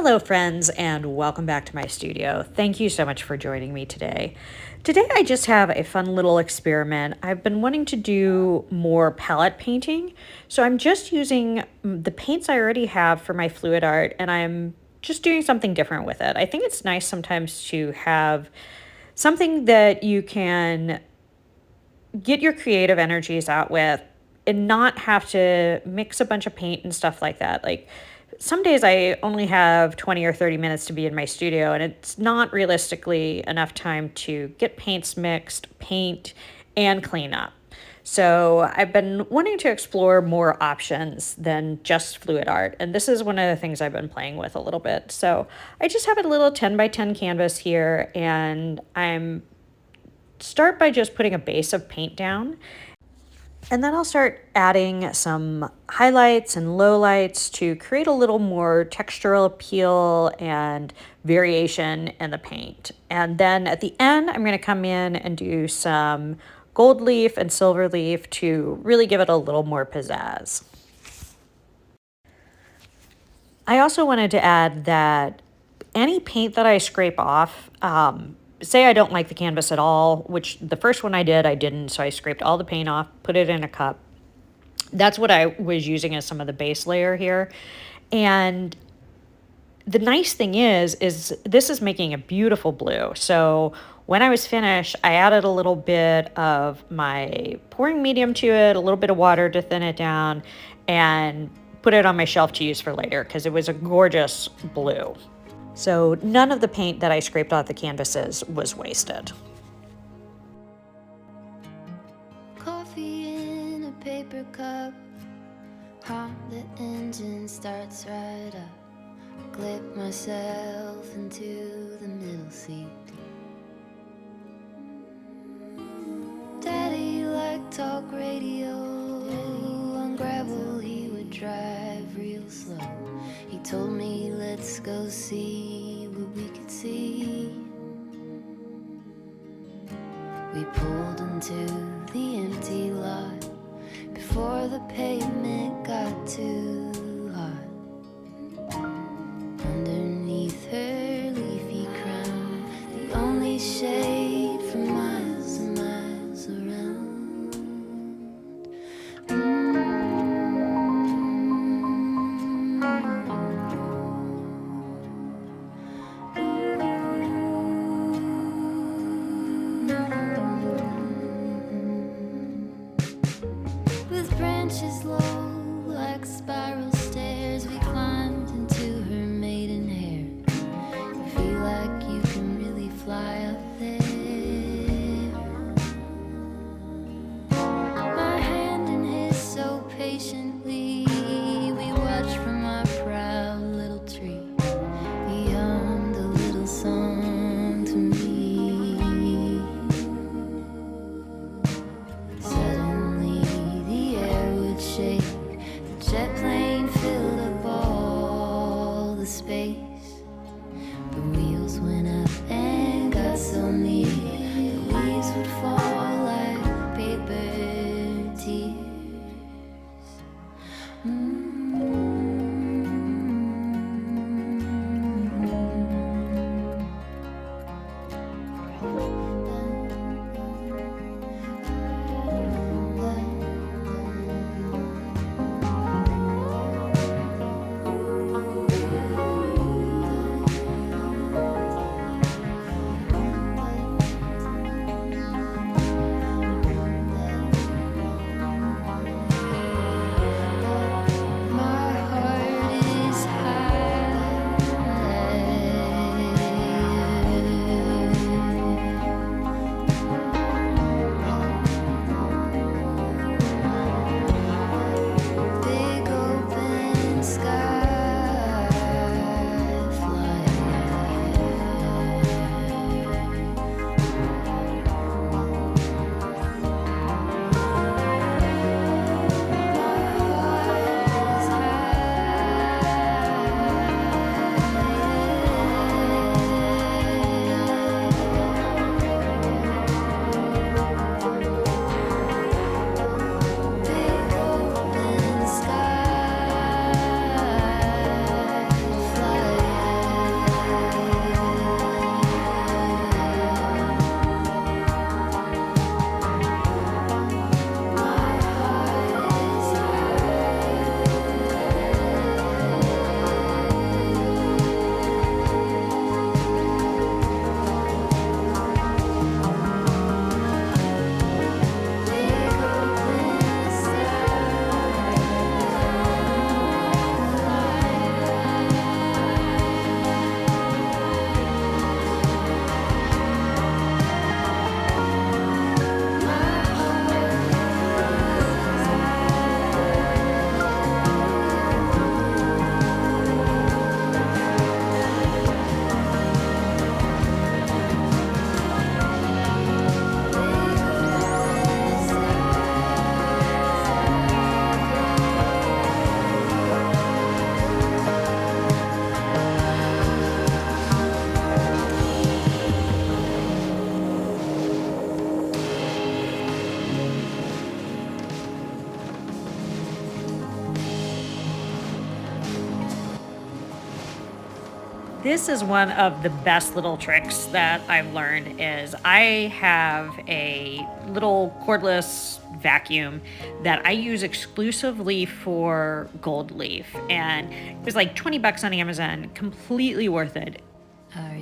Hello friends, and welcome back to my studio. Thank you so much for joining me today. Today I just have a fun little experiment. I've been wanting to do more palette painting, so I'm just using the paints I already have for my fluid art, and I'm just doing something different with it. I think it's nice sometimes to have something that you can get your creative energies out with and not have to mix a bunch of paint and stuff like that. Like some days I only have 20 or 30 minutes to be in my studio, and it's not realistically enough time to get paints mixed, paint, and clean up. So I've been wanting to explore more options than just fluid art, and this is one of the things I've been playing with a little bit. So I just have a little 10 by 10 canvas here, and I'm start by just putting a base of paint down, and then I'll start adding some highlights and lowlights to create a little more textural appeal and variation in the paint. And then at the end, I'm going to come in and do some gold leaf and silver leaf to really give it a little more pizzazz. I also wanted to add that any paint that I scrape off, say I don't like the canvas at all, which the first one I didn't, so I scraped all the paint off, put it in a cup. That's what I was using as some of the base layer here. And the nice thing is this is making a beautiful blue. So when I was finished, I added a little bit of my pouring medium to it, a little bit of water to thin it down, and put it on my shelf to use for later because it was a gorgeous blue. So none of the paint that I scraped off the canvases was wasted. Coffee in a paper cup, the engine starts right up. Clip myself into the middle seat. Daddy liked talk radio. On gravel he would drive real slow. He told me, let's go see what we could see. We pulled into the empty lot before the pavement got too hot. Underneath her leafy crown, the only shade for miles and miles around. With branches low like spiral stairs, we climbed into her maiden hair. You feel like you can really fly up there. My hand in his so patiently, we watched from our proud little tree. He hummed a little song to me. Suddenly the air would shake, the jet plane filled up all the space. The wheels went up and got so near, the leaves would fall like paper tears. This is one of the best little tricks that I've learned is I have a little cordless vacuum that I use exclusively for gold leaf, and it was like 20 bucks on Amazon, completely worth it.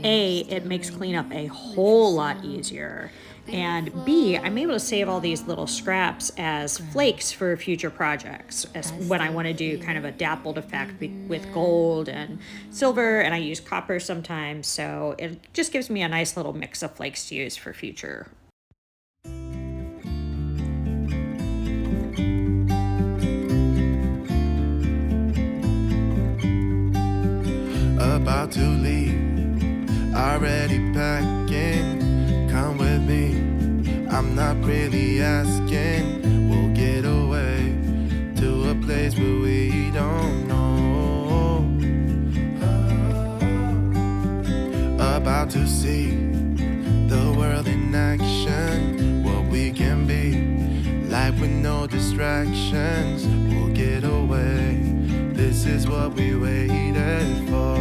A, it makes cleanup a whole lot easier. And B, I'm able to save all these little scraps as flakes for future projects as when I want to do kind of a dappled effect with gold and silver, and I use copper sometimes. So it just gives me a nice little mix of flakes to use for future. About to leave, already packing. Come with me, I'm not really asking. We'll get away to a place where we don't know. About to see the world in action, what we can be, life with no distractions. We'll get away, this is what we waited for.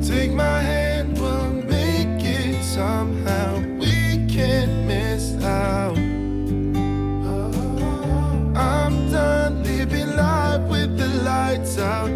Take my hand, we'll make it somehow. We can't miss out. I'm done living life with the lights out.